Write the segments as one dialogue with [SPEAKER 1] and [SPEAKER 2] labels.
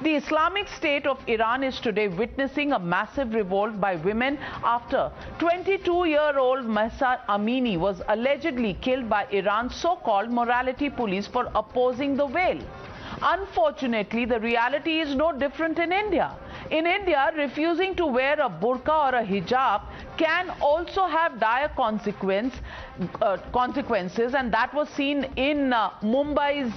[SPEAKER 1] The Islamic State of Iran is today witnessing a massive revolt by women after 22-year-old Mahsa Amini was allegedly killed by Iran's so-called morality police for opposing the veil. Unfortunately, the reality is no different in India. In India, refusing to wear a burqa or a hijab can also have dire consequences, and that was seen in Mumbai's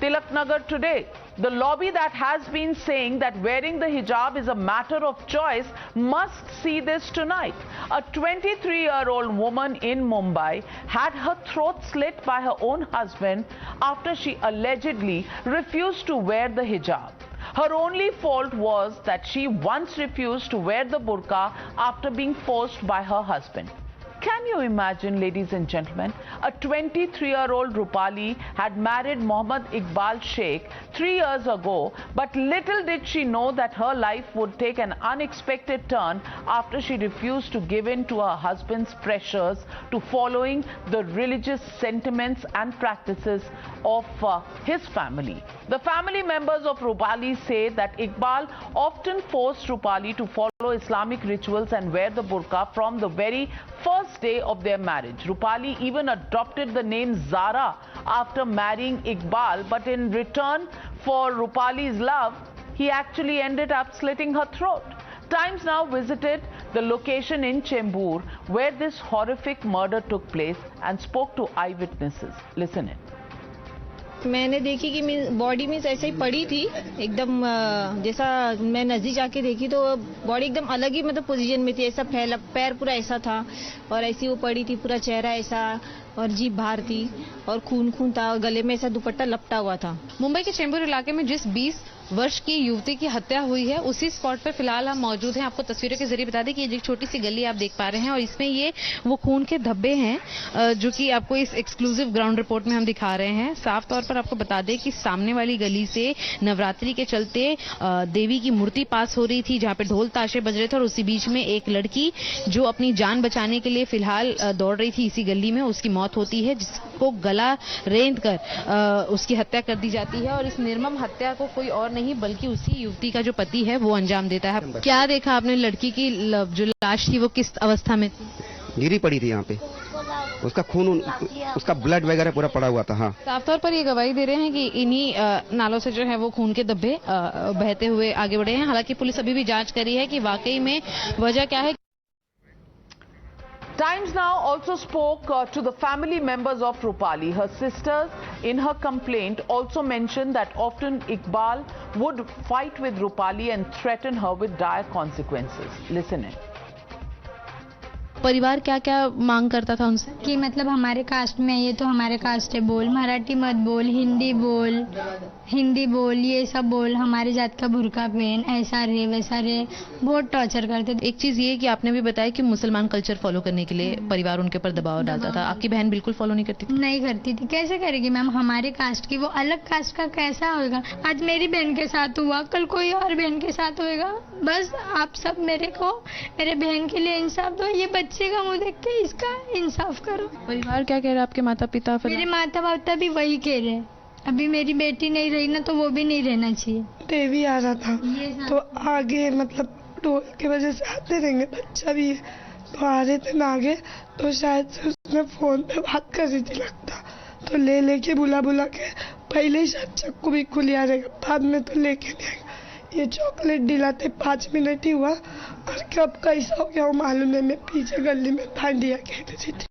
[SPEAKER 1] Tilak Nagar today. The lobby that has been saying that wearing the hijab is a matter of choice must see this tonight. A 23-year-old woman in Mumbai had her throat slit by her own husband after she allegedly refused to wear the hijab. Her only fault was that she once refused to wear the burqa after being forced by her husband. Can you imagine, ladies and gentlemen, a 23-year-old Rupali had married Mohammad Iqbal Sheikh 3 years ago, but little did she know that her life would take an unexpected turn after she refused to give in to her husband's pressures to following the religious sentiments and practices of his family. The family members of Rupali say that Iqbal often forced Rupali to follow Islamic rituals and wear the burqa from the very first day of their marriage. Rupali even adopted the name Zara after marrying Iqbal, but in return for Rupali's love, he actually ended up slitting her throat. Times Now visited the location in Chembur where this horrific murder took place and spoke to eyewitnesses. Listen in.
[SPEAKER 2] मैंने देखी कि body means ऐसे ही पड़ी थी एकदम, जैसा मैं नजदीक जाके देखी तो बॉडी एकदम अलग ही मतलब पोजीशन में थी, ऐसा फैला, पैर पूरा ऐसा था और ऐसी वो पड़ी थी, पूरा चेहरा ऐसा और जीभ बाहर थी और खून खून था और गले में ऐसा दुपट्टा लपटा हुआ था।
[SPEAKER 3] मुंबई के चेंबूर इलाके में जिस 20 वर्ष की युवती की हत्या हुई है उसी स्पॉट पर फिलहाल हम मौजूद हैं। आपको तस्वीरों के जरिए बता दें कि ये एक छोटी सी गली आप देख पा रहे हैं और इसमें ये वो खून के धब्बे हैं जो कि आपको इस एक्सक्लूसिव ग्राउंड रिपोर्ट में हम दिखा रहे हैं। साफ तौर पर आपको बता दें कि सामने वाली गली से नवरात्रि के चलते देवी की मूर्ति पास हो रही थी जहां पे ढोल ताशे बज रहे थे और उसी बीच में एक लड़की जो अपनी जान बचाने के लिए फिलहाल दौड़ रही थी इसी गली में, उसकी मौत होती है जिसको गला रेंद कर उसकी हत्या कर दी जाती है और इस निर्मम हत्या को कोई और नहीं बल्कि उसी युवती का जो पति है वो अंजाम देता है। क्या देखा आपने? लड़की की जो लाश थी वो किस अवस्था में थी?
[SPEAKER 4] गिरी पड़ी थी यहाँ पे, उसका खून, उसका ब्लड वगैरह पूरा पड़ा हुआ था। हाँ,
[SPEAKER 3] साफ तौर पर ये गवाही दे रहे हैं कि इन्हीं नालों से जो है वो खून के धब्बे बहते हुए आगे बढ़े हैं। हालांकि पुलिस अभी भी जांच कर रही है कि वाकई में वजह क्या है।
[SPEAKER 1] Times Now also spoke to the family members of Rupali. Her sisters, in her complaint, also mentioned that often Iqbal would fight with Rupali and threaten her with dire consequences. Listen in.
[SPEAKER 3] परिवार क्या क्या मांग करता था उनसे?
[SPEAKER 5] कि मतलब हमारे कास्ट में ये तो हमारे कास्ट है, बोल मराठी मत बोल, हिंदी बोल, ये सब बोल, हमारे जात का बुर्का पहन, ऐसा रे वैसा रे, बहुत टॉर्चर करते थे।
[SPEAKER 3] एक चीज ये कि आपने भी बताया कि मुसलमान कल्चर फॉलो करने के लिए परिवार उनके ऊपर दबाव डालता था। आपकी बहन बिल्कुल फॉलो नहीं करती थी?
[SPEAKER 5] नहीं करती थी। कैसे करेगी मैम? हमारे कास्ट की, वो अलग कास्ट का कैसा होगा? आज मेरी बहन के साथ हुआ, कल कोई और बहन के साथ होएगा। बस आप सब मेरे बहन के लिए इंसाफ दो, ये बच्चे का मुंह देख के इसका इंसाफ करो।
[SPEAKER 3] परिवार क्या कह रहा है? आपके माता पिता?
[SPEAKER 5] मेरे माता पिता भी वही कह रहे हैं। अभी मेरी बेटी नहीं रही ना तो वो भी नहीं रहना चाहिए।
[SPEAKER 6] देवी आ रहा था तो आगे मतलब ढोल की वजह से आते रहेंगे, बच्चा भी है तो आ रहे थे ना आगे, तो शायद से उसने फोन पे बात कर रही थी लगता, तो लेके बुला के पहले ही शायद चक्कू भी खुली आ जाएगा, बाद में तो लेके नहीं आएगा। ये चॉकलेट दिलाते 5 मिनट ही हुआ और कब कैसा हो गया वो मालूम नहीं। मैं पीछे गली में डांडिया खेल रही थी।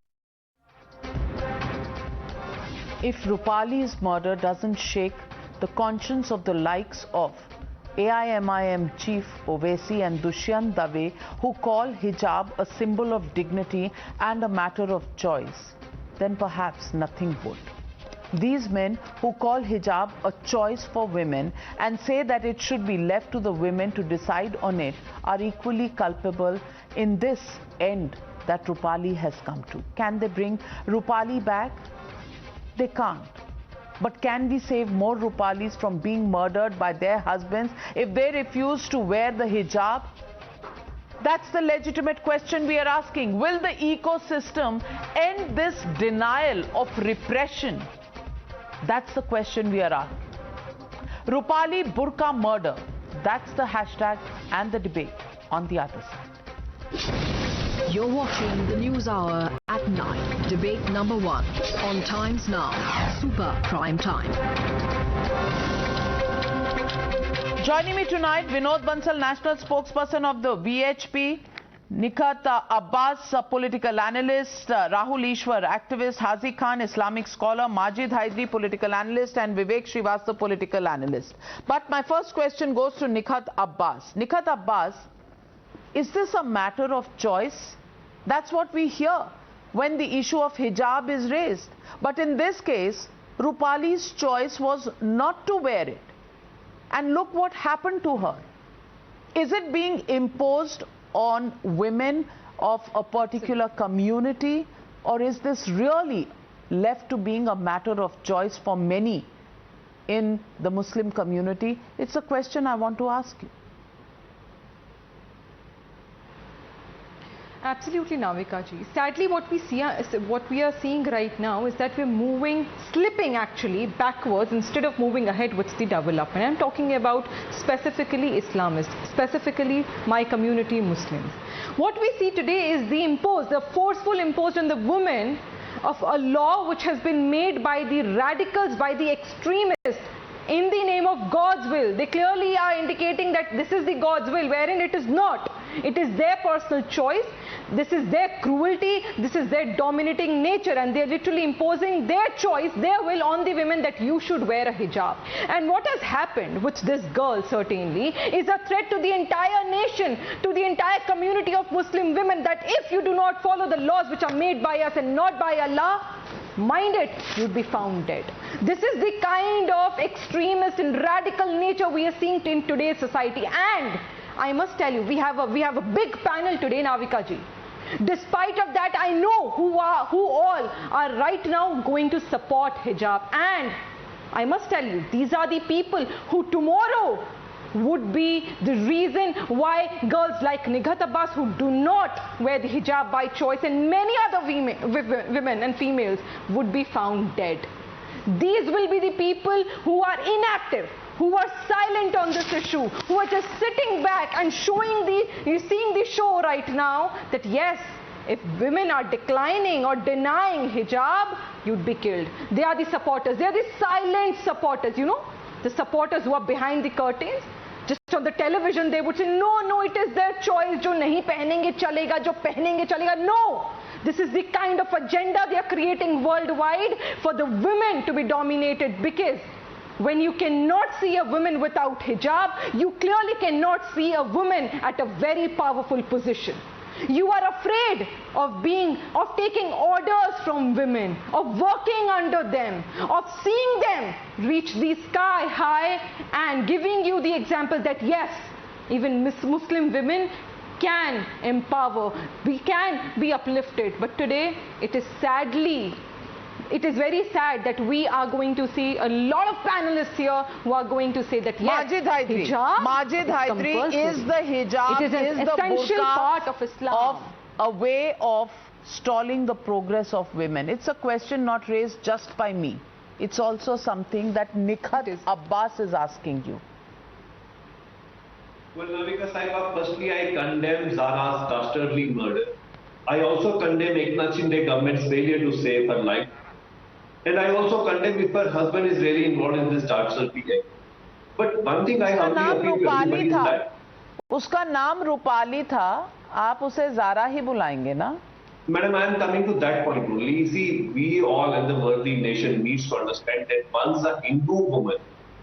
[SPEAKER 1] If Rupali's murder doesn't shake the conscience of the likes of AIMIM chief Owaisi and Dushyant Dave, who call hijab a symbol of dignity and a matter of choice, then perhaps nothing would. These men who call hijab a choice for women and say that it should be left to the women to decide on it are equally culpable in this end that Rupali has come to. Can they bring Rupali back? They can't. But can we save more Rupalis from being murdered by their husbands if they refuse to wear the hijab? That's the legitimate question we are asking. Will the ecosystem end this denial of repression? That's the question we are asking. Rupali Burqa murder. That's the hashtag and the debate on the other side.
[SPEAKER 7] You're watching the News Hour at 9. Debate number 1 on Times Now. Super Prime Time.
[SPEAKER 1] Joining me tonight, Vinod Bansal, national spokesperson of the VHP, Nighat Abbas, political analyst, Rahul Ishwar, activist, Hazi Khan, Islamic scholar, Majid Haidri, political analyst, and Vivek Srivastava, political analyst. But my first question goes to Nighat Abbas. Nighat Abbas, is this a matter of choice? That's what we hear when the issue of hijab is raised. But in this case, Rupali's choice was not to wear it. And look what happened to her. Is it being imposed on women of a particular community, or is this really left to being a matter of choice for many in the Muslim community? It's a question I want to ask you.
[SPEAKER 8] Absolutely, Navika ji. Sadly, what we are seeing right now is that we're slipping actually backwards instead of moving ahead with the development. I'm talking about specifically Islamists, specifically my community Muslims. What we see today is the forceful imposed on the women of a law which has been made by the radicals, by the extremists, in the name of God's will. They clearly are indicating that this is the God's will, wherein it is not. It is their personal choice. This is their cruelty. This is their dominating nature, and they're literally imposing their choice, their will on the women that you should wear a hijab. And what has happened with this girl certainly is a threat to the entire nation, to the entire community of Muslim women, that if you do not follow the laws which are made by us and not by Allah, mind it, you'd be found dead. This is the kind of extremist and radical nature we are seeing in today's society. And I must tell you, we have a big panel today, Navika ji. Despite of that, I know who all are right now going to support hijab. And I must tell you, these are the people who tomorrow would be the reason why girls like Nighat Abbas, who do not wear the hijab by choice, and many other women and females would be found dead. These will be the people who are inactive, who are silent on this issue, who are just sitting back and you're seeing the show right now that yes, if women are declining or denying hijab, you'd be killed. They are the supporters. They are the silent supporters, you know, the supporters who are behind the curtains. Just on the television, they would say, no, it is their choice. Jo nahi pehnenge chalega, jo pehnenge chalega. No! This is the kind of agenda they are creating worldwide for the women to be dominated, because when you cannot see a woman without hijab, you clearly cannot see a woman at a very powerful position. You are afraid of taking orders from women, of working under them, of seeing them reach the sky high and giving you the example that yes, even Muslim women can empower, we can be uplifted. But today, it is very sad that we are going to see a lot of panelists here who are going to say that yes,
[SPEAKER 1] Majid Haidri is the hijab,
[SPEAKER 8] it is an essential part of Islam,
[SPEAKER 1] of a way of stalling the progress of women. It's a question not raised just by me. It's also something that Nighat Abbas is asking you.
[SPEAKER 9] Well, Navika Sahiba, firstly, I condemn Zara's dastardly murder. I also condemn Eknath Shinde government's failure to save her life. And I also condemn if her husband is really involved in this dark circle. But one thing I humbly appeal to everybody is that...
[SPEAKER 1] उसका नाम रूपाली था, आप उसे ज़ारा ही बुलाएंगे ना?
[SPEAKER 9] Madam, I am coming to that point only. See, we all in the worldly nation needs to understand that once a Hindu woman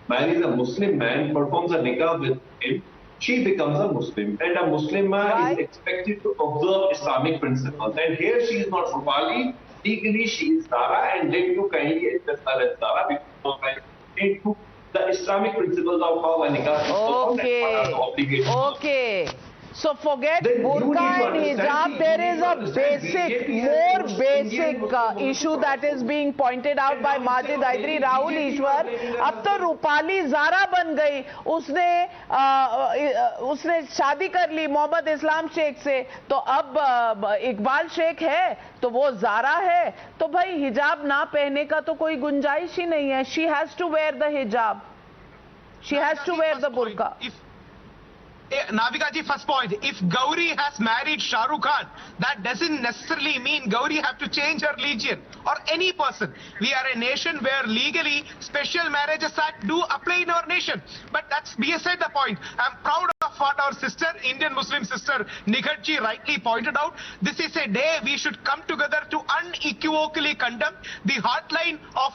[SPEAKER 9] marries a Muslim man, performs a nikah with him, she becomes a Muslim. And a Muslimah is expected to observe Islamic principles. And here she is not Rupali. Legally, she is Zara, and let you kindly address her as Zara because I into the Islamic principles of how a nikah is performed.
[SPEAKER 1] Okay. So forget burqa and hijab. There is a more basic issue that is being pointed out by Majid Haidri, Rahul Ishwar. अब तो रूपाली ज़ारा बन गई. उसने शादी कर ली मोहम्मद इस्लाम शेख से. तो अब इकबाल शेख है तो वो ज़ारा है. तो भाई हिजाब ना पहनने का तो कोई गुंजाइश ही नहीं है. She has to wear the hijab. She has to wear the burqa.
[SPEAKER 10] Navika ji, first point, if Gauri has married Shah Rukh Khan, that doesn't necessarily mean Gauri have to change her religion, or any person. We are a nation where legally Special Marriages Act do apply in our nation. But that's beside the point. I'm proud of what our sister, Indian Muslim sister Nighat ji rightly pointed out. This is a day we should come together to unequivocally condemn the hotline of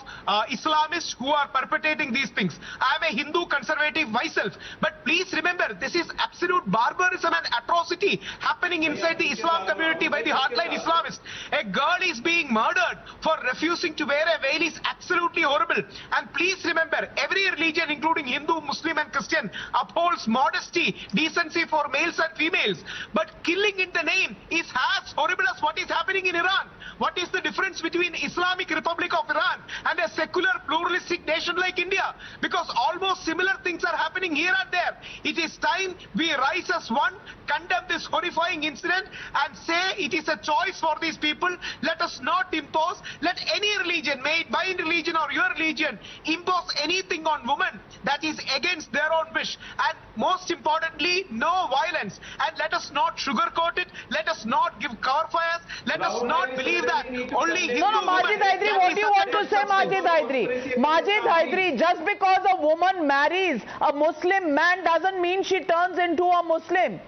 [SPEAKER 10] Islamists who are perpetrating these things. I am a Hindu conservative myself, but please remember, this is absolute barbarism and atrocity happening inside the Islam community by the hardline Islamists. A girl is being murdered for refusing to wear a veil is absolutely horrible. And please remember, every religion, including Hindu, Muslim and Christian, upholds modesty, decency for males and females. But killing in the name is as horrible as what is happening in Iran. What is the difference between Islamic Republic of Iran and a secular pluralistic nation like India? Because almost similar things are happening here and there. It is time we rise as one, condemn this horrifying incident and say it is a choice for these people. Let us not impose, let any religion, may it by religion or your religion, impose anything on women that is against their own wish. And most importantly, no violence. And let us not sugarcoat it. Let us not give cover fires. Let us not believe that only Hindu
[SPEAKER 1] No, Majid Haidari, what do you want to say, Majid Haidari? Majid Haidari, just because a woman marries a Muslim man doesn't mean she turns into a Muslim.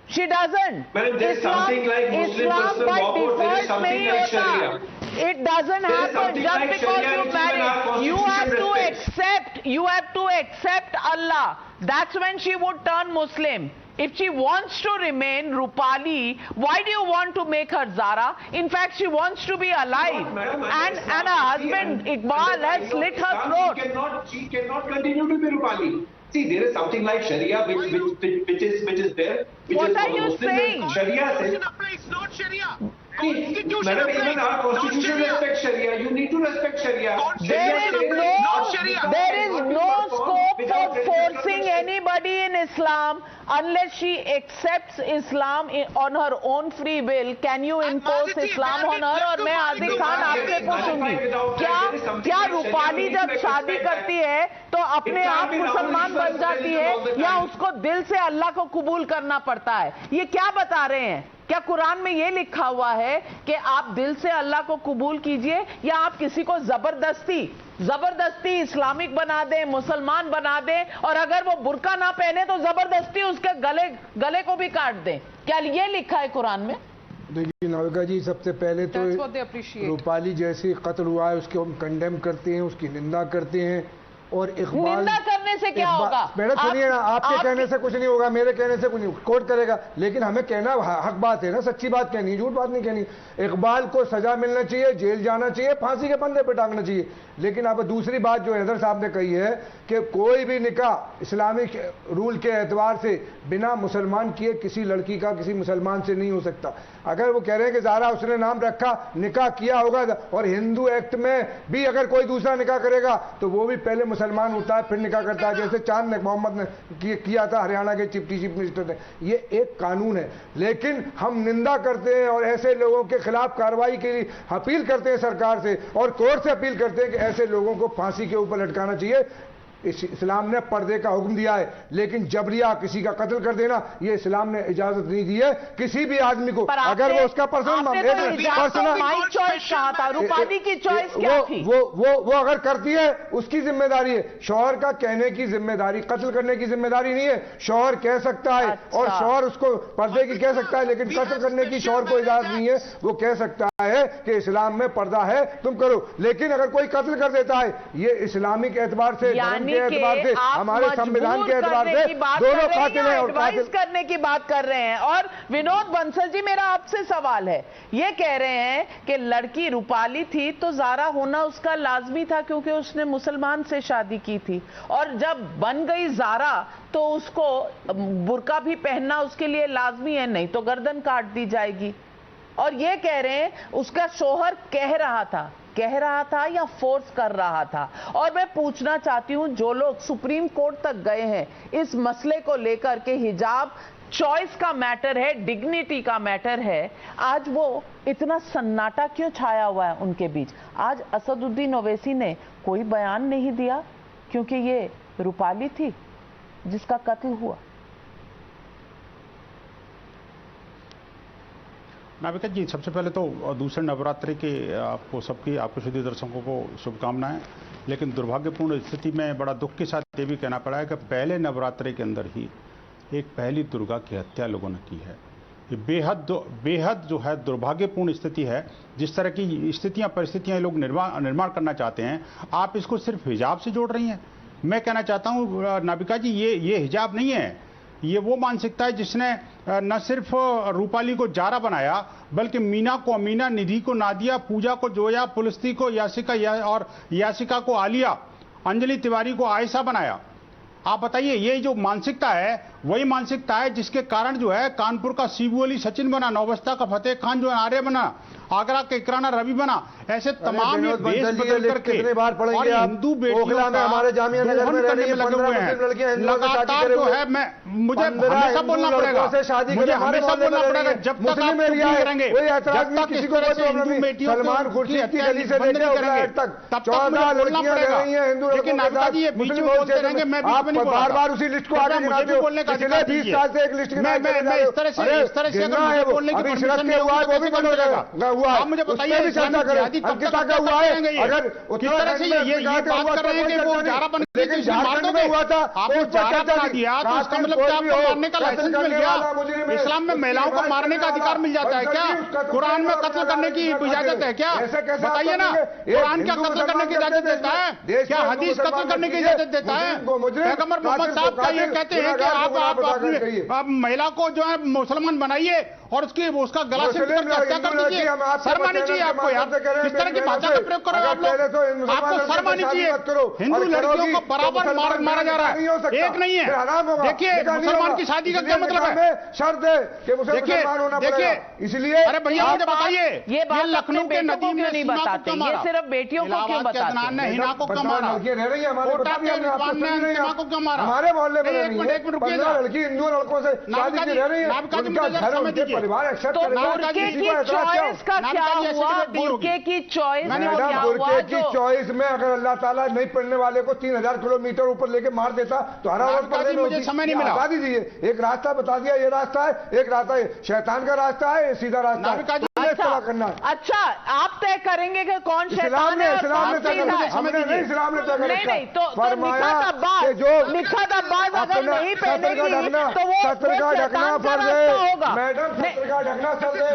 [SPEAKER 1] She doesn't.
[SPEAKER 9] Well, there is something like
[SPEAKER 1] Islam by default nahi hota. It doesn't happen just because you marry. You have to accept Allah. That's when she would turn Muslim. If she wants to remain Rupali, why do you want to make her Zara? In fact, she wants to be alive. And her husband Iqbal has slit her throat.
[SPEAKER 9] She cannot continue to be Rupali. See, there is something like Sharia which is there.
[SPEAKER 1] What are you saying?
[SPEAKER 9] Sharia says,
[SPEAKER 10] applies, not Sharia.
[SPEAKER 9] Madam, even our constitution respects Sharia. You need to respect Sharia.
[SPEAKER 1] There is no scope for forcing anybody in Islam unless she accepts Islam on her own free will. Can you impose Islam on her? और मैं आदिल खान आपसे पूछूंगी, क्या रूपाली जब शादी करती है तो अपने आप मुसलमान बन जाती है या उसको दिल से अल्लाह को कबूल करना पड़ता है? ये क्या बता रहे हैं? क्या कुरान में ये लिखा हुआ है कि आप दिल से अल्लाह को कबूल कीजिए या आप किसी को जबरदस्ती इस्लामिक बना दें, मुसलमान बना दें और अगर वो बुर्का ना पहने तो जबरदस्ती उसके गले को भी काट दें? क्या ये लिखा है कुरान में?
[SPEAKER 11] देखिए नाविका जी, सबसे पहले तो रूपाली जैसे कत्ल हुआ है उसके हम कंडेम करते हैं, उसकी निंदा करते हैं। और इकबाल
[SPEAKER 1] निंदा करने से क्या होगा?
[SPEAKER 11] मैडम सुनिए ना, आपके कहने से कुछ नहीं होगा, मेरे कहने से कुछ नहीं, कोर्ट करेगा, लेकिन हमें कहना हक बात है ना, सच्ची बात कहनी, झूठ बात नहीं कहनी। इकबाल को सजा मिलना चाहिए, जेल जाना चाहिए, फांसी के फंदे पे टांगना चाहिए। लेकिन अब दूसरी बात जो हैदर साहब ने कही है कि कोई भी निकाह इस्लामिक रूल के एतबार से बिना मुसलमान किए किसी लड़की का किसी मुसलमान से नहीं हो सकता। अगर वो कह रहे हैं कि ज़ारा उसने नाम रखा, निकाह किया होगा, और हिंदू एक्ट में भी अगर कोई दूसरा निकाह करेगा तो वो भी पहले मुसलमान होता है फिर निकाह करता है, जैसे चांद मोहम्मद ने किया था, हरियाणा के चीफ मिनिस्टर ने। ये एक कानून है, लेकिन हम निंदा करते हैं और ऐसे लोगों के खिलाफ कार्रवाई के लिए अपील करते हैं सरकार से और कोर्ट से अपील करते हैं कि ऐसे लोगों को फांसी के ऊपर लटकाना चाहिए। इस्लाम ने पर्दे का हुक्म दिया है, लेकिन जबरिया किसी का कत्ल कर देना ये इस्लाम ने इजाजत नहीं दी है किसी भी आदमी को। अगर वो उसका पर्सनल
[SPEAKER 1] रूपाली की चॉइस क्या थी?
[SPEAKER 11] वो अगर करती है उसकी जिम्मेदारी है, शौहर का कहने की जिम्मेदारी, कत्ल करने की जिम्मेदारी नहीं है। शौहर कह सकता है और शौहर उसको पर्दे की कह सकता है, लेकिन कत्ल करने की शौहर को इजाजत नहीं है। वो कह सकता है कि इस्लाम में पर्दा है, तुम करो, लेकिन अगर कोई कत्ल कर देता है ये इस्लामिक एतबार से, के एतबार से, हमारे संविधान के एतबार से दोनों कातिल हैं और
[SPEAKER 1] एडवाइस करने की बात कर रहे हैं। और विनोद बंसल जी, मेरा आपसे सवाल है, ये कह रहे हैं कि लड़की रूपाली थी तो ज़ारा होना उसका लाजमी था क्योंकि उसने मुसलमान से शादी की थी, और जब बन गई ज़ारा तो उसको बुर्का भी पहनना उसके लिए लाजमी है, नहीं तो गर्दन काट दी जाएगी। और ये कह रहे हैं उसका शोहर कह रहा था या फोर्स कर रहा था। और मैं पूछना चाहती हूं, जो लोग सुप्रीम कोर्ट तक गए हैं इस मसले को लेकर के हिजाब चॉइस का मैटर है, डिग्निटी का मैटर है, आज वो इतना सन्नाटा क्यों छाया हुआ है उनके बीच? आज असदुद्दीन ओवैसी ने कोई बयान नहीं दिया क्योंकि ये रूपाली थी जिसका कत्ल हुआ।
[SPEAKER 12] नाविका जी, सबसे पहले तो दूसरे नवरात्रि के आपको सभी दर्शकों को शुभकामनाएं। लेकिन दुर्भाग्यपूर्ण स्थिति में बड़ा दुख के साथ ये भी कहना पड़ा है कि पहले नवरात्रि के अंदर ही एक पहली दुर्गा की हत्या लोगों ने की है। ये बेहद जो है दुर्भाग्यपूर्ण स्थिति है। जिस तरह की परिस्थितियां लोग निर्माण करना चाहते हैं, आप इसको सिर्फ हिजाब से जोड़ रही हैं। मैं कहना चाहता हूं नाविका जी, ये हिजाब नहीं है, ये वो मानसिकता है जिसने न सिर्फ रूपाली को जारा बनाया, बल्कि मीना को अमीना, निधि को नादिया, पूजा को जोया, पुलस्ती को यासिका और यासिका को आलिया, अंजलि तिवारी को आयशा बनाया। आप बताइए, ये जो मानसिकता है वही मानसिकता है जिसके कारण जो है कानपुर का सीबू अली सचिन बना, नौबस्ता का फतेह खान जो है आर्य बना, आगरा के इकराना रवि बना। ऐसे तमाम ये देश बदल करके और हिंदू बेटियों का
[SPEAKER 11] हमारे जामिया नगर में
[SPEAKER 12] करने में लगे हुए हैं। लगातार जो है मुझे हमेशा बोलना पड़ेगा, मुझे हमेशा बोलना पड़ेगा, जब तक आप करेंगे, जब तक इस तरह से हिंदू बेटियों की हत्या की बंद नहीं करेंगे, तब तक मुझे बोलना पड़ेगा। लेकिन नाविका जी ये बीच में बोलते रहेंगे, मैं बीच में नहीं बोल रहा,
[SPEAKER 11] बार उसी लिस्ट को आगे
[SPEAKER 12] मुझे भी बोलने का अधिकार दीजिए। मैं इस तरह से अगर बोलने की परमिशन नहीं होगी तो कैसे बंद हो जाएगा? आप मुझे बताइए, इस्लामिक जिहादी कब तक करेंगे? ये किस तरह से ये बात कर रहे हैं कि वो जारा बन के मार दोगे? आपने जारा बना दिया तो इसका मतलब क्या आपको मारने का लाइसेंस मिल गया? इस्लाम में महिलाओं को मारने का अधिकार मिल जाता है क्या? कुरान में कत्ल करने की इजाजत है क्या? बताइए ना, कुरान क्या कत्ल करने की इजाजत देता है? क्या हदीस कत्ल करने की इजाजत देता है? पैगंबर मोहम्मद साहब का ये कहते हैं कि आप महिला को जो है मुसलमान बनाइए और उसका गला से हत्या कर दीजिए। शर्म आनी चाहिए आपको यार, किस तरह की भाषा का प्रयोग कर रहे हो आप लोग? आपको शर्म आनी चाहिए। हिंदू लड़कियों को बराबर मारा जा रहा है, एक नहीं है। देखिए मुसलमान की शादी का क्या मतलब है?
[SPEAKER 11] शर्त है कि मुसलमान होना पड़ेगा, इसलिए
[SPEAKER 12] अरे भैया मुझे बताइए, ये लखनऊ के नदी में
[SPEAKER 1] नहीं बताते, ये सिर्फ बेटियों को क्यों बताते?
[SPEAKER 12] ने हिना को क्यों मारा? कोटा के रिजवान ने हिना को क्यों मारा?
[SPEAKER 11] हमारे मोहल्ले में
[SPEAKER 12] एक मिनट रुकिएगा।
[SPEAKER 11] लड़की हिंदू लड़कों से शादी की रह रही है, परिवार एक्सेप्ट
[SPEAKER 1] तो बुर्के की चॉइस का क्या हुआ? बुर्के की चॉइस
[SPEAKER 11] बुर्के की चॉइस में अगर अल्लाह ताला नहीं पढ़ने वाले को 3000 किलोमीटर ऊपर लेके मार देता तो हर
[SPEAKER 12] मुझे समय नहीं मिला।
[SPEAKER 11] बता दीजिए, एक रास्ता बता दिया, ये रास्ता है, एक रास्ता है शैतान का रास्ता है, सीधा रास्ता है। करना है।
[SPEAKER 1] अच्छा, आप तय करेंगे कि कौन शैतान है?
[SPEAKER 11] इस्लाम ने तय करना है, इस्लाम ने तय करना है।
[SPEAKER 1] नहीं, तो निखात अब्बास अगर नहीं पहनेगी तो वो
[SPEAKER 11] सत्र का ढकना फर्ज है मैडम, सत्र का ढकना फर्ज है।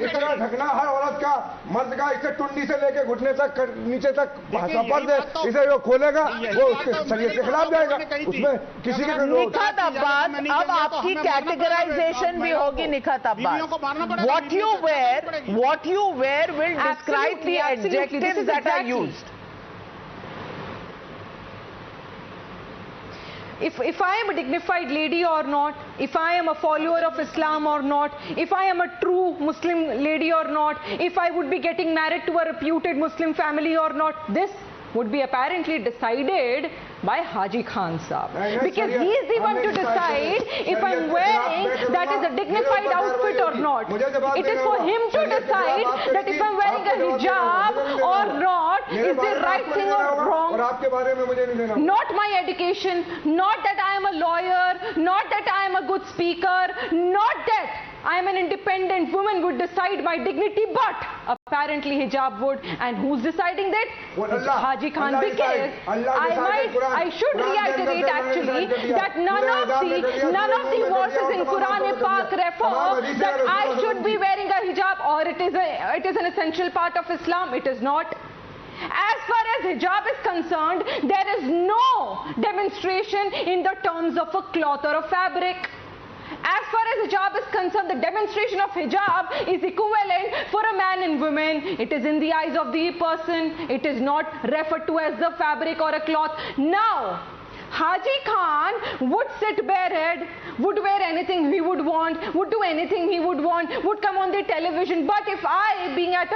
[SPEAKER 11] इतना ढकना हर औरत का, मर्द का, इसे टुंडी से लेके घुटने तक नीचे तक फर्ज है। इसे वो खोलेगा वो उसके शरीयत के खिलाफ जाएगा, उसमें किसी के।
[SPEAKER 1] निखात अब्बास, अब आपकी कैटेगराइजेशन भी होगी Nikhat Abbas. What you wear will describe the adjectives that are used.
[SPEAKER 8] If I am a dignified lady or not, if I am a follower of Islam or not, if I am a true Muslim lady or not, if I would be getting married to a reputed Muslim family or not, this would be apparently decided by Haji Khan Saab, because he is the one to decide if I'm wearing that is a dignified outfit or not. It is for him to decide that if I'm wearing a hijab or not is the right thing or wrong. Not my education, not that I am a lawyer, not that I am a good speaker, not that I am an independent woman would decide my dignity, but apparently hijab would. And who's deciding that? Haji Khan, because I should reiterate actually that none of the verses in Quran Pak refer that I should be wearing a hijab or it is an essential part of Islam. It is not. As far as hijab is concerned, there is no demonstration in the terms of a cloth or a fabric. As far as hijab is concerned, the demonstration of hijab is equivalent for a man and woman. It is in the eyes of the person. It is not referred to as the fabric or a cloth. Now, Haji Khan would sit barehead, would wear anything he would want, would do anything he would want, would come on the television. But if I, being at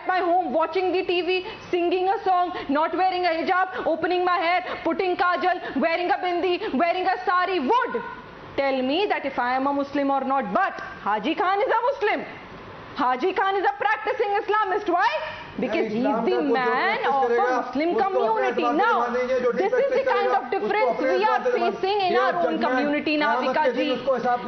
[SPEAKER 8] my home, watching the TV, singing a song, not wearing a hijab, opening my hair, putting kajal, wearing a bindi, wearing a sari, would tell me that if I am a Muslim or not. But Haji Khan is a Muslim. Haji Khan is a practicing Islamist. Why? Because he's the man of a Muslim community. Now, this is the kind of difference we are facing in our own community, Navika ji.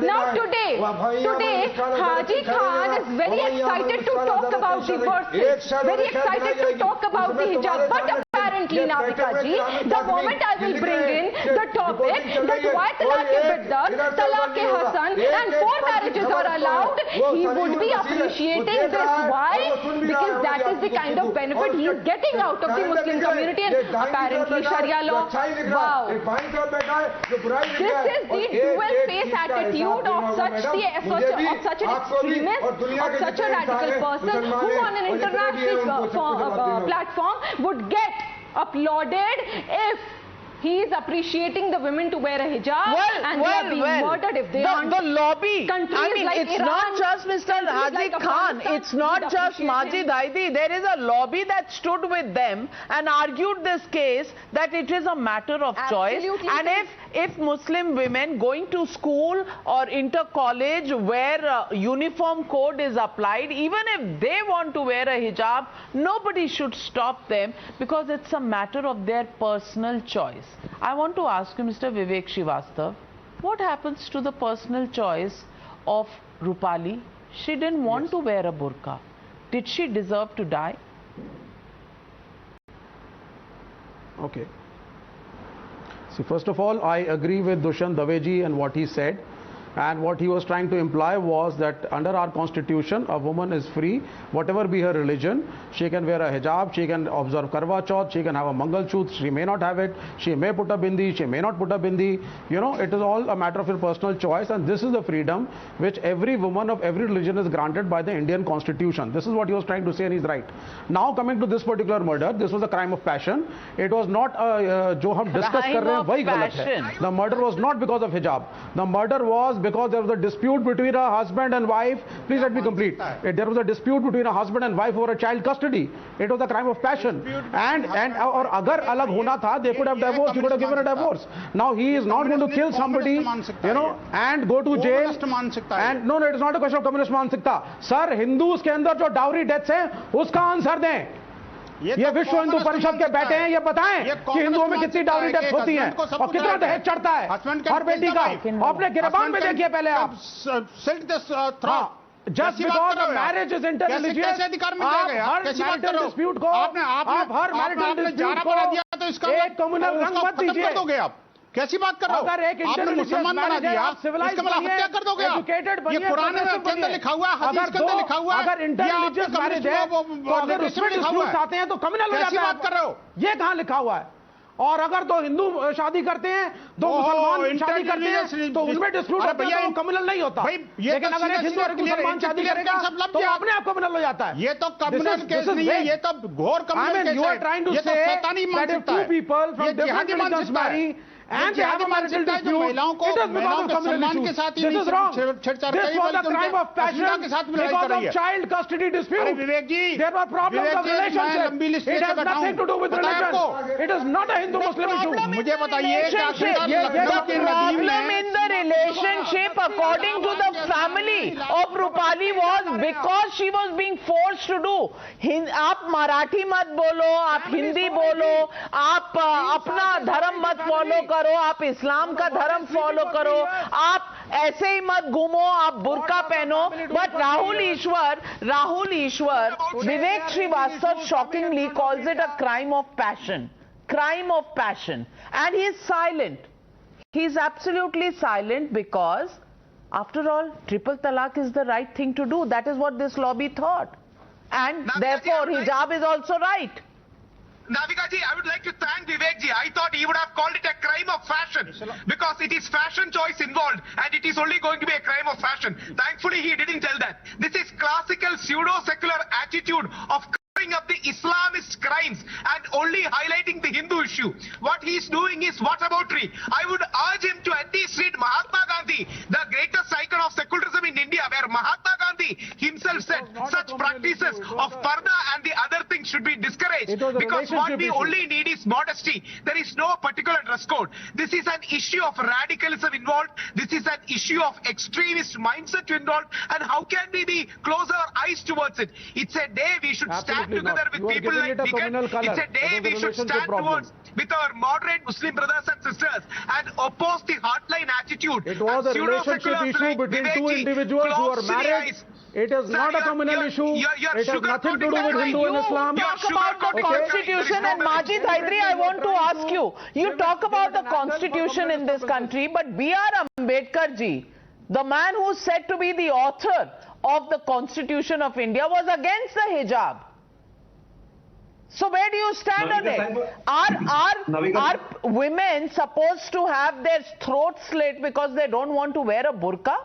[SPEAKER 8] Now today, Haji Khan is very excited to talk about the verses, very excited to talk about the hijab. But apparently, Navika ji, the moment I will bring in the topic that why talaq-e-biddat, talaq-e-hasan and 4 marriages are allowed, he would be appreciating this. Why? Because that is the kind of benefit he is getting out of the Muslim community and apparently Sharia law. Wow. This is the dual-face attitude of such an extremist, of such a radical person who on an international platform would get applauded if he is appreciating the women to wear a hijab and they are being murdered if they aren't.
[SPEAKER 1] The lobby, I mean,
[SPEAKER 8] like
[SPEAKER 1] it's
[SPEAKER 8] Iran,
[SPEAKER 1] not just Mr. Haji Khan, it's not just Majid Haidi. There is a lobby that stood with them and argued this case that it is a matter of choice. And if Muslim women going to school or inter-college where uniform code is applied, even if they want to wear a hijab, nobody should stop them because it's a matter of their personal choice. I want to ask you, Mr. Vivek Srivastava, what happens to the personal choice of Rupali? She didn't want to wear a burqa. Did she deserve to die?
[SPEAKER 13] Okay. See, first of all, I agree with Dushyant Daveji and what he said. And what he was trying to imply was that under our constitution, a woman is free, whatever be her religion. She can wear a hijab, she can observe Karwa Chauth, she can have a Mangal Chut, she may not have it, she may put a bindi, she may not put a bindi. You know, it is all a matter of her personal choice, and this is the freedom which every woman of every religion is granted by the Indian constitution. This is what he was trying to say, and he's right. Now coming to this particular murder, this was a crime of passion. It was not jo hum discuss kar rahe hain, wahi galat hai. The murder was not because of hijab. The murder was because there was a dispute between a husband and wife. Please let me complete. There was a dispute between a husband and wife over a child custody. It was a crime of passion. And or agar alag hona tha, they could have divorced. He could have given a divorce. Now he is not going to kill somebody, you know, and go to jail. And no, it is not a question of communist mansikta. Sir, Hindus के अंदर जो dowry deaths हैं, उसका answer दें. ये विश्व हिंदू परिषद के बैठे हैं, ये बताएं कि हिंदुओं में कितनी डाउरी डेथ होती है और कितना दहेज चढ़ता है हर बेटी का. अपने गिरबान में देखिए पहले आप. Just because a marriage is interreligious, आप हर marital dispute को एक communal रंग मत दीजिए.
[SPEAKER 12] कैसी बात कर रहे हो?
[SPEAKER 13] अगर एक
[SPEAKER 12] आपने मुसलमान बना दिया, इसका मतलब हत्या कर दोगे आप? ये कुरान में के अंदर लिखा हुआ है, हदीस के अंदर लिखा हुआ है,
[SPEAKER 13] अगर इंटररिलीजियस मैरिज है तो अगर उसमें डिस्प्यूट्स आते हैं तो क्रिमिनल हो जाता है.
[SPEAKER 12] कैसी बात कर रहे हो?
[SPEAKER 13] ये कहाँ लिखा हुआ है? और अगर दो हिंदू शादी करते हैं, दो मुसलमान शादी करते हैं तो उसमें डिस्प्यूट होता है तो क्रिमिनल नहीं होता. लेकिन अगर एक हिंदू और एक मुसलमान शादी करेगा तो अपने आप क्रिमिनल हो जाता है.
[SPEAKER 12] ये तो क्रिमिनल केस नहीं है, ये तो घोर क्रिमिनल केस है.
[SPEAKER 13] You are trying to say that if two people from different religions marry and they have a marital dispute, it is because of communal issues. This is wrong. This was a crime of passion because of child custody dispute. There were problems of relationship. It has nothing to do with religion. It is not a Hindu-Muslim issue.
[SPEAKER 1] The problem in the relationship, according to the family of Rupali, was because she was being forced to do. आप मराठी मत बोलो, आप हिंदी बोलो, आप अपना धर्म मत follow करो, आप इस्लाम का धर्म फॉलो करो, आप ऐसे ही मत घूमो, आप बुर्का पहनो. But Rahul Ishwar, Vivek Srivastava shockingly calls it a crime of passion. Crime of passion. And he is silent. He is absolutely silent because, after all, triple talaq is the right thing to do. That is what this lobby thought. And therefore, hijab is also right.
[SPEAKER 10] Navika ji, I would like to thank Vivek ji. I thought he would have called it a crime of fashion because it is fashion choice involved and it is only going to be a crime of fashion. Thankfully, he didn't tell that. This is classical pseudo-secular attitude of covering up the Islamist crimes and only highlighting the Hindu issue. What he is doing is whataboutery. I would urge him to at least read Mahatma Gandhi, the greatest icon of secularism in India, where Mahatma Gandhi himself said such practices of parda and the other things should be discouraged because what we only need is modesty. There is no particular dress code. This is an issue of radicalism involved. This is an issue of extremist mindset involved, and how can we close our eyes towards it? It's a day we should stand together with people like Nighat. It's a day we should stand towards with our moderate Muslim brothers and sisters and oppose the hardline attitude.
[SPEAKER 13] It was a relationship issue between two individuals who are married. It is not a communal issue. It has nothing to do with Hindu and Islam.
[SPEAKER 1] You talk about the constitution, and Majid Haidari, I want to ask you. You talk about the constitution in this country, but B.R. Ambedkar ji, the man who is said to be the author of the Constitution of India, was against the hijab. So where do you stand on it? Are women supposed to have their throats slit because they don't want to wear a burqa?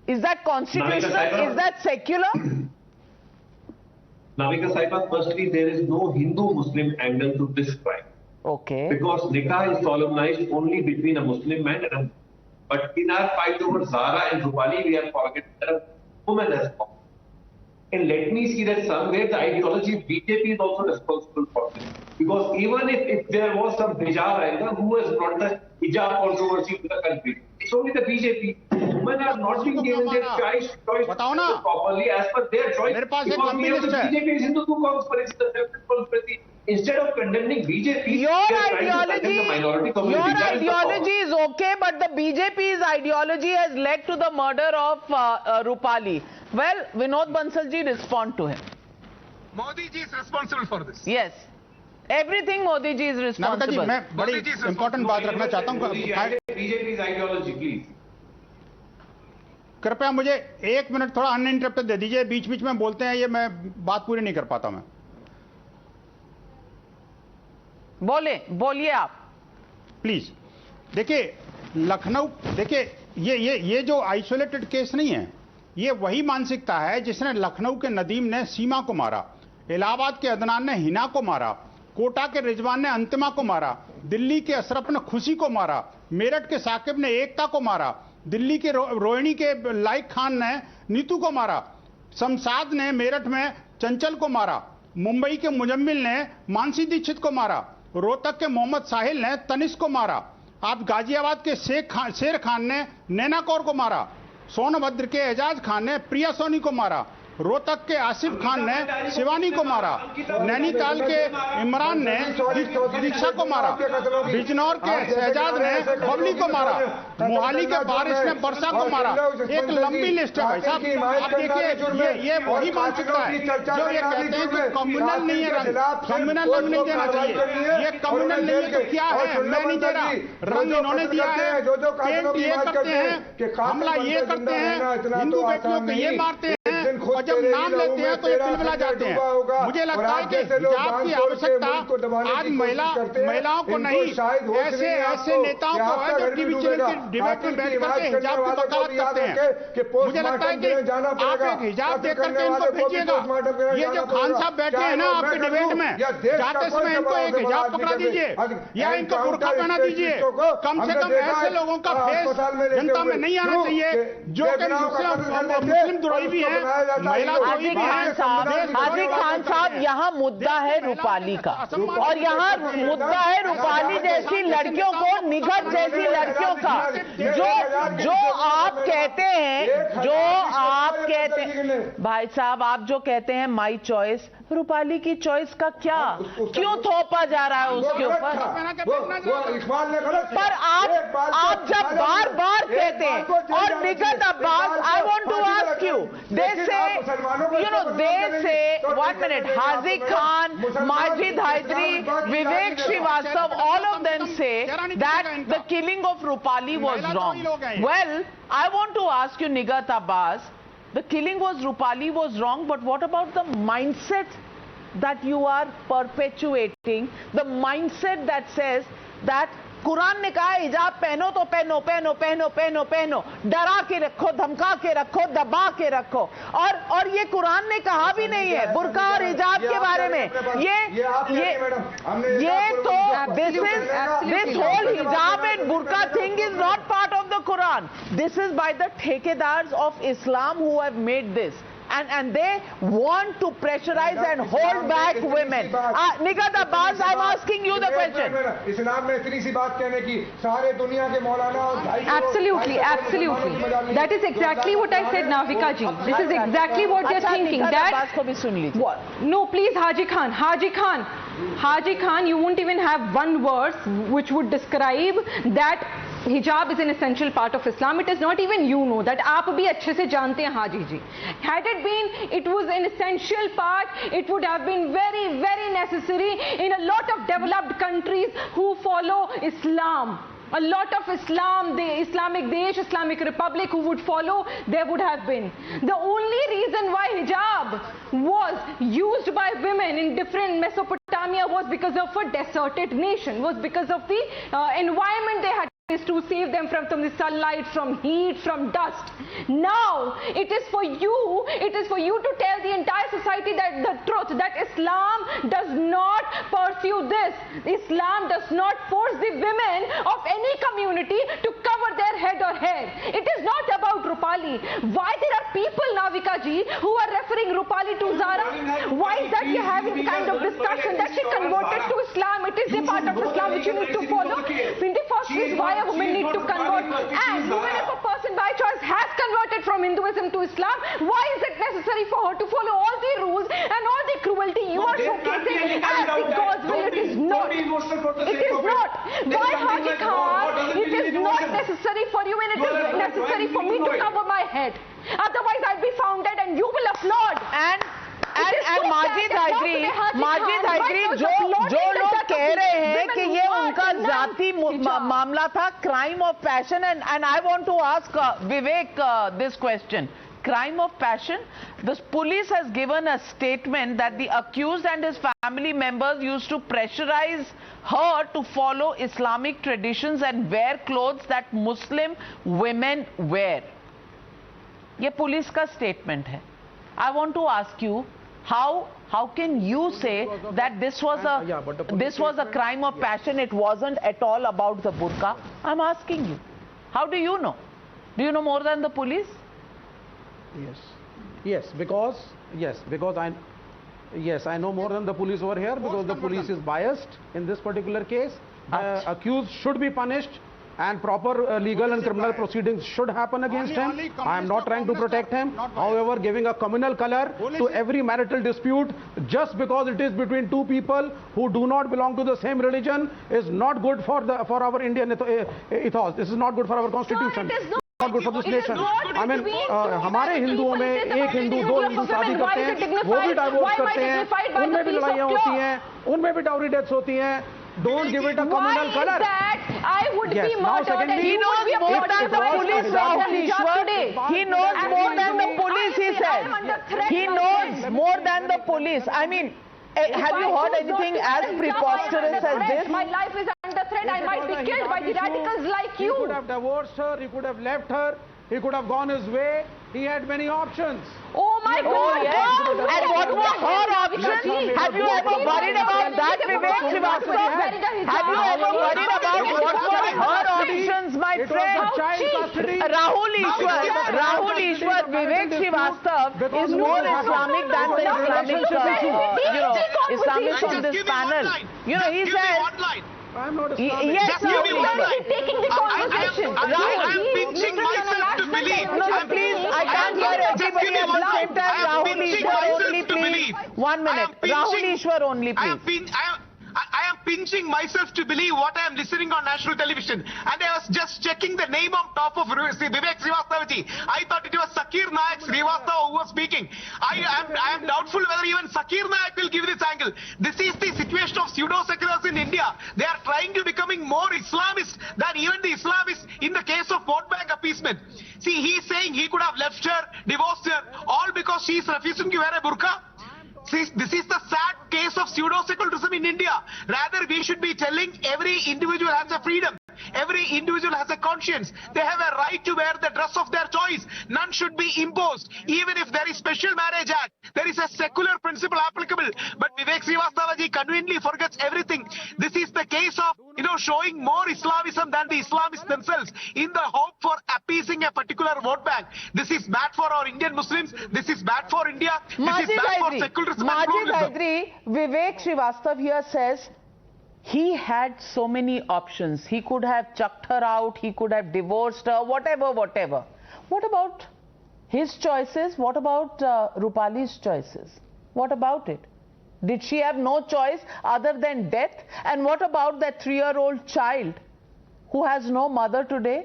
[SPEAKER 1] Is that constitutional? Is that secular?
[SPEAKER 9] Navika Saiba, firstly, there is no Hindu-Muslim angle to this crime.
[SPEAKER 1] Okay.
[SPEAKER 9] Because nikah is solemnized only between a Muslim man and a... But in our fight over Zara and Rupali, we are forgetting that a woman has come. And let me see that somewhere the ideology of BJP is also responsible for this. Because even if there was some hijab angle, who has brought the hijab controversy to the country? It's only the BJP. Women are not being given their choice properly as per their choice. Because BJP is into two conspiracies, the separate conspiracy. Instead of condemning BJP,
[SPEAKER 1] your ideology is okay, but the BJP's ideology has led to the murder of Rupali. Well, Vinod Bansal ji, respond to him.
[SPEAKER 10] Modi ji is responsible for this.
[SPEAKER 1] Yes. Everything Modi ji is responsible.
[SPEAKER 12] जी, मैं बड़ी important बात रखना चाहता हूँ.
[SPEAKER 9] BJP's ideology, please.
[SPEAKER 12] कृपया मुझे 1 minute थोड़ा uninterrupted दे दीजिए. बीच-बीच में बोलते हैं, ये मैं बात पूरी नहीं कर पाता मैं.
[SPEAKER 1] बोलिए आप
[SPEAKER 12] प्लीज. देखिए लखनऊ, देखिए ये जो आइसोलेटेड केस नहीं है, ये वही मानसिकता है जिसने लखनऊ के नदीम ने सीमा को मारा, इलाहाबाद के अदनान ने हिना को मारा, कोटा के रिजवान ने अंतिमा को मारा, दिल्ली के अशरफ ने खुशी को मारा, मेरठ के साकिब ने एकता को मारा, दिल्ली के रोहिणी के लाइक खान ने नीतू को मारा, शमशाद ने मेरठ में चंचल को मारा, मुंबई के मुजम्मिल ने मानसी दीक्षित को मारा, रोहतक के मोहम्मद साहिल ने तनिष को मारा, आप गाजियाबाद के शेर खान ने नैना कौर को मारा, सोनभद्र के एजाज खान ने प्रिया सोनी को मारा, रोहतक के आसिफ खान ने शिवानी को मारा, नैनीताल के इमरान ने दीक्षा को मारा, बिजनौर के शहजाद ने बबली को मारा, मोहाली के बारिश ने वर्षा को मारा. एक लंबी लिस्ट है भाई साहब. आप देखिए ये वही मानसिकता है जो ये कहते हैं कि कम्युनल नहीं है रंग, कम्युनल रंग नहीं देना चाहिए. ये कम्युनल नहीं है तो क्या है? मैं नहीं दे रहा. रंग इन्होंने दिया है. पेंट ये करते हैं, हमला ये करते हैं, हिंदू बेटियों को ये मारते हैं, और जब नाम लेते हैं तो ये पिलपिला जाते हैं. मुझे लगता है कि हिजाब की आवश्यकता आज महिलाओं को नहीं, ऐसे नेताओं को है जो टीवी चैनल की डिबेट में बैठ करके हिजाब की वकालत करते हैं. मुझे लगता है कि आप एक हिजाब देख करके इनको भेजिएगा. ये जो खान साहब बैठे हैं ना आपके डिबेट में, जाते समय इनको एक हिजाब पकड़ा दीजिए या इनको बुर्का पहना दीजिए. कम से कम ऐसे लोगों का फेस जनता में नहीं आना चाहिए जो कि मुस्लिम द्रोही भी है.
[SPEAKER 1] हाजिर खान साहब, यहाँ मुद्दा है रूपाली का, और यहाँ मुद्दा है रूपाली जैसी लड़कियों को, निगहत जैसी लड़कियों का. जो आप कहते हैं, भाई साहब आप जो कहते हैं माई चॉइस, रूपाली की चॉइस का क्या, क्यों थोपा जा रहा है उसके ऊपर? पर आप जब बार बार कहते हैं, और Nighat Abbas, I want to ask you, they say, 1 minute, Haziq Khan, Majid Haidari, Vivek Srivastava, all of them say that the killing of Rupali was wrong. Well, I want to ask you, Nighat Abbas, the killing was Rupali was wrong, but what about the mindset that you are perpetuating, the mindset that says that Quran ने कहा हिजाब पहनो तो पहनो, पहनो पहनो पहनो पहनो, डरा के रखो, धमका के रखो, दबा के रखो, और ये कुरान ने कहा भी नहीं है बुर्का और हिजाब के बारे में. ये तो this whole hijab and burqa thing is not part of the Quran. This is by the ठेकेदार्स of Islam who have made this. and they want to pressurize and hold back women. Nighat Abbas, I'm asking you the question.
[SPEAKER 11] इस्लाम में इतनी सी बात कहने की सारे दुनिया के मौलाना और
[SPEAKER 8] Absolutely, absolutely. That is exactly what I said, Navika ji. This is exactly what you're thinking. That no, please, Haji Khan, you won't even have one verse which would describe that hijab is an essential part of Islam. It is not even you know that. आप भी अच्छे से जानते हैं हाजी जी. Had it been, it was an essential part. It would have been very, very necessary in a lot of developed countries who follow Islam. A lot of Islam, the Islamic Desh, Islamic Republic who would follow, there would have been. The only reason why hijab was used by women in different Mesopotamia was because of a deserted nation, was because of the environment they had to save them from the sunlight, from heat, from dust. Now it is for you to tell the entire society that the truth, that Islam does not pursue this. Islam does not force the women of any community to cover their head or hair. It is not about Rupali. Why there are people, Navika ji, who are referring Rupali to Zara? Why is that you're having the kind of discussion that she converted to Islam? It is a part of Islam which you need to follow. In the first place, why a woman need to convert? And even if a person by choice has converted from Hinduism to Islam, why is it necessary for her to follow all the rules and all the cruelty you are showcasing as the God's will? It is not. It is not. Why, Haji Khan? It is not necessary for you and it is necessary for me to cover my head. Otherwise I'll be found dead and you will applaud.
[SPEAKER 1] And Majid आइग्री जो लोग कह रहे हैं कि ये उनका जाती मामला था, crime of passion, and I want to ask Vivek this question. Crime of passion? The police has given a statement that the accused and his family members used to pressurize her to follow Islamic traditions and wear clothes that Muslim women wear. ये police का statement है. I want to ask you, how can you say that this was a crime of passion? It wasn't at all about the burqa. I'm asking you, how do you know? Do you know more than the police?
[SPEAKER 13] Yes, because I know more than the police over here, because the police is biased in this particular case. Accused should be punished and proper legal and criminal proceedings should happen against him. I am not trying to protect him. However, giving a communal color to every marital dispute just because it is between two people who do not belong to the same religion is not good for our Indian ethos. This is not good for our constitution. Not good for this nation. I mean, हमारे हिंदुओं में एक हिंदू दो हिंदू शादी करते हैं, वो भी डाइवोर्स करते हैं, उनमें भी लड़ाइयाँ होती हैं, उनमें भी डाउरी डेथ्स होती हैं. Don't give it a communal color.
[SPEAKER 8] I would be murdered.
[SPEAKER 1] He knows more than the police, Rahul Ishwar. He knows more than the police, he said. He knows more than the police. I mean, have you heard anything as preposterous as this?
[SPEAKER 8] My life is under threat. I might be killed by the radicals like you.
[SPEAKER 13] He could have divorced her. He could have left her. He could have gone his way. He had many options.
[SPEAKER 8] Oh my God!
[SPEAKER 1] Yes. And what were her options? Have you ever worried about that, Vivek Srivastava? Have you ever worried about what were her options, my friend? Rahul Ishwar, Vivek Srivastava is more Islamic than the Islamic, Islamists on this panel. You know, he said.
[SPEAKER 13] I'm not a
[SPEAKER 1] yes, sir.
[SPEAKER 8] Taking the conversation.
[SPEAKER 10] I am pinching myself to believe.
[SPEAKER 1] No, please, I can't hear everybody at the same time. Rahul Ishwar only, please. 1 minute. Rahul Ishwar only, please.
[SPEAKER 10] I am pinching myself to believe what I am listening on national television. And I was just checking the name on top of Vivek Srivastava. I thought it was Sakir Naik Srivastava who was speaking. I am doubtful whether even Sakir Naik will give this angle. This is the situation of pseudo-seculars in India. They are trying to becoming more Islamist than even the Islamists in the case of vote bank appeasement. See, he is saying he could have left her, divorced her, all because she is refusing to wear a burqa. See, this is the sad case of pseudo-secularism in India. Rather, we should be telling every individual has a freedom. Every individual has a conscience. They have a right to wear the dress of their choice. None should be imposed. Even if there is Special Marriage Act, there is a secular principle applicable. But Vivek Srivastava ji conveniently forgets everything. This is the case of, showing more Islamism than the Islamists themselves in the hope for appeasing a particular vote bank. This is bad for our Indian Muslims. This is bad for India. This is bad for secularism and
[SPEAKER 1] Majid
[SPEAKER 10] pluralism.
[SPEAKER 1] Haidri, Vivek Srivastav here says he had so many options. He could have chucked her out, he could have divorced her, whatever. What about his choices? What about Rupali's choices? What about it? Did she have no choice other than death? And what about that 3-year-old child who has no mother today?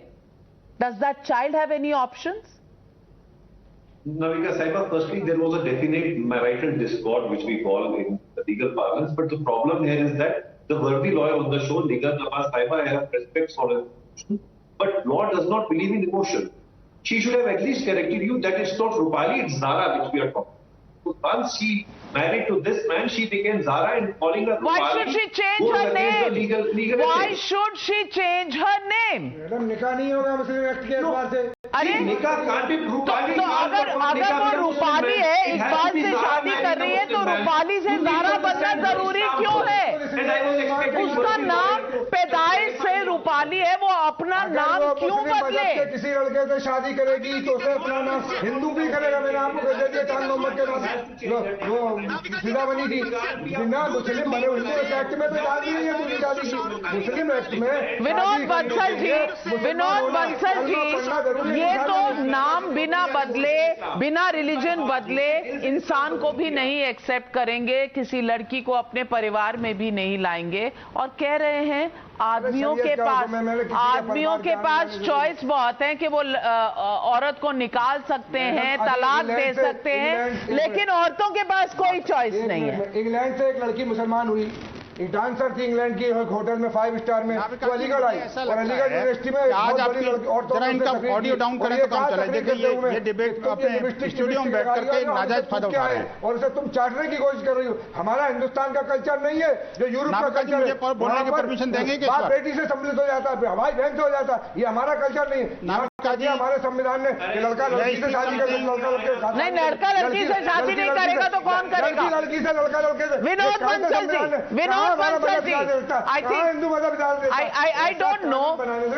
[SPEAKER 1] Does that child have any options?
[SPEAKER 9] Navika Saiba, firstly, there was a definite marital discord, which we call in the legal parlance. But the problem here is that the worthy lawyer on the show, Nighat Abbas Saiba, I have respect for her, but law does not believe in emotion. She should have at least corrected you that it's not Rupali, it's Zara which we are talking. So once she married to this man, she became Zara and calling her Rupali.
[SPEAKER 1] Why should she change her name? Why should she change her name?
[SPEAKER 11] Madam निकाह नहीं होगा मुस्लिम act के एतबार से।
[SPEAKER 1] अरे तो अगर वो रूपाली है, इकबाल से शादी कर रही है, तो रूपाली से ज़ारा बनना जरूरी क्यों है? उसका नाम पैदाइश से रूपाली है, वो अपना नाम क्यों बदले?
[SPEAKER 11] किसी लड़के से शादी करेगी तो उसे अपना नाम हिंदू भी करेगा। मैंने आपको कह दिया चांद मोहम्मद के नाम वो फिदा बनी थी, बिना मुस्लिम बने हिंदू एक्ट में तो शादी नहीं है, पूरी शादी मुस्लिम एक्ट में।
[SPEAKER 1] विनोद बंसल जी, ये तो नाम बिना बदले, बिना रिलीजन बदले इंसान को भी नहीं एक्सेप्ट करेंगे, किसी लड़की को अपने परिवार में भी नहीं लाएंगे, और कह रहे हैं आदमियों के पास चॉइस बहुत है कि वो औरत को निकाल सकते हैं, तलाक दे सकते हैं, लेकिन औरतों के पास कोई चॉइस नहीं है।
[SPEAKER 11] इंग्लैंड से एक लड़की मुसलमान हुई, एक डांसर थी इंग्लैंड की, होटल में 5 स्टार में, वो अलीगढ़ आई और अलीगढ़ यूनिवर्सिटी में
[SPEAKER 12] आज आपकी ऑडियो डाउन करें तो काम चले। देखिए ये डिबेट अपने स्टूडियो में बैठ करके नाजायज फायदा उठा रहे हैं
[SPEAKER 11] और उसे तुम चाटने की कोशिश कर रही हो। हमारा हिंदुस्तान का कल्चर नहीं है जो यूरोप का कल्चर है।
[SPEAKER 12] बोलने की परमिशन देंगे कि
[SPEAKER 11] बाप बेटी से सम्मिलित हो जाता है, हमारी बहन से हो जाता है, ये हमारा कल्चर नहीं है। हमारे संविधान ने लड़का लड़की से शादी कर, लड़का लड़के
[SPEAKER 1] नहीं, लड़का लड़की से शादी नहीं करेगा तो कौन करेगा?
[SPEAKER 11] लड़की से लड़का लड़के से।
[SPEAKER 1] Vinod Bansal ji, I don't know.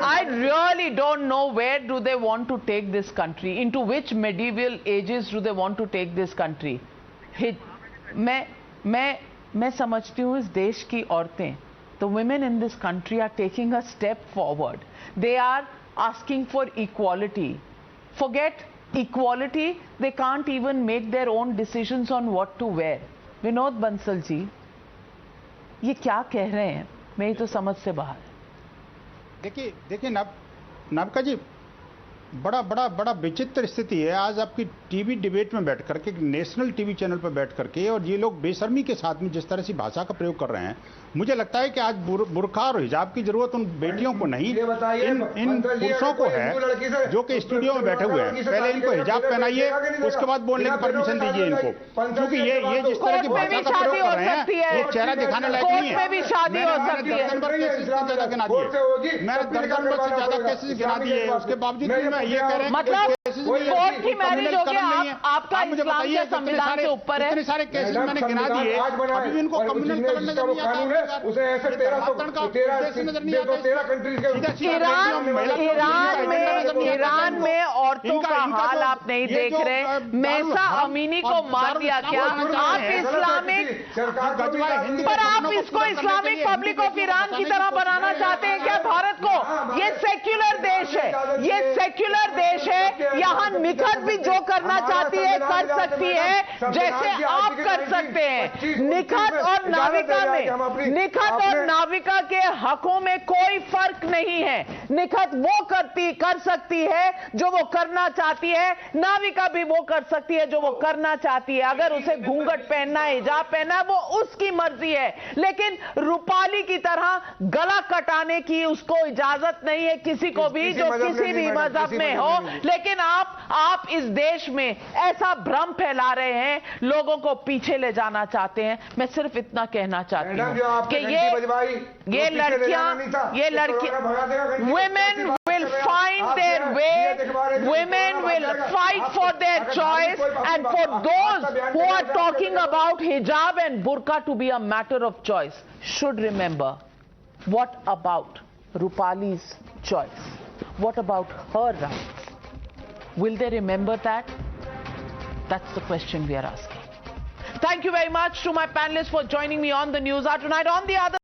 [SPEAKER 1] I really don't know where do they want to take this country, into which medieval ages do they want to take this country. मैं समझती हूँ इस देश की औरतें, the women in this country are taking a step forward. They are asking for equality. Forget equality, they can't even make their own decisions on what to wear. Vinod Bansal ji, ये क्या कह रहे हैं? मेरी तो समझ से बाहर।
[SPEAKER 12] देखिए नाविका जी, बड़ा विचित्र स्थिति है। आज आपकी टीवी डिबेट में बैठ करके, नेशनल टीवी चैनल पर बैठ करके, और ये लोग बेशर्मी के साथ में जिस तरह से भाषा का प्रयोग कर रहे हैं, मुझे लगता है कि आज बुर्का और हिजाब की जरूरत उन बेटियों को नहीं, इन पुरुषों को है जो कि स्टूडियो में बैठे हुए हैं। पहले इनको हिजाब पहनाइए, उसके बाद बोलने की परमिशन दीजिए इनको, क्योंकि ये जिस तरह की भाषा का प्रयोग कर रहे हैं, ये चेहरा दिखाने लायक नहीं है। दर्जन भर केसेस ज्यादा गिना दिए, मैंने दर्जन भर से ज्यादा केसेस गिना दिए, उसके बावजूद मैं ये कह रहे हैं
[SPEAKER 1] मतलब कोर्ट की मैरिज हो गया, आपका इस्लाम के संविधान के ऊपर है।
[SPEAKER 12] इतने सारे केसेस मैंने गिना दिए, अभी भी इनको कम्युनल कलर नजर नहीं आता है,
[SPEAKER 11] उसे ऐसे 13 कंट्रीज के
[SPEAKER 1] ईरान में औरतों का हाल आप नहीं देख रहे। महसा अमीनी को मार दिया क्या? आप इस्लामिक, पर आप इसको इस्लामिक पब्लिक ऑफ ईरान की तरह बनाना चाहते हैं क्या भारत को? ये सेक्युलर देश है, ये सेक्युलर देश है, यहाँ निखत भी जो करना चाहती है कर सकती है, जैसे आप कर सकते हैं। निखत और नाविका में, निखत और नाविका के हकों में कोई फर्क नहीं है। निखत वो कर सकती है जो वो करना चाहती है, नाविका भी वो कर सकती है जो वो करना चाहती है। अगर उसे घूंघट पहनना है, हिजाब पहनना है, वो उसकी मर्जी है, लेकिन रूपाली की तरह गला कटाने की उसको इजाजत नहीं है किसी को भी, जो किसी भी मजहब में हो। लेकिन आप इस देश में ऐसा भ्रम फैला रहे हैं, लोगों को पीछे ले जाना चाहते हैं। मैं सिर्फ इतना कहना चाहती हूं कि ये लड़कियां women will find their way, women will fight for their choice, and for those who are talking about hijab and burqa to be a matter of choice should remember, what about Rupali's choice? What about her rights? Will they remember that? That's the question we are asking. Thank you very much to my panelists for joining me on the News Hour tonight. On the other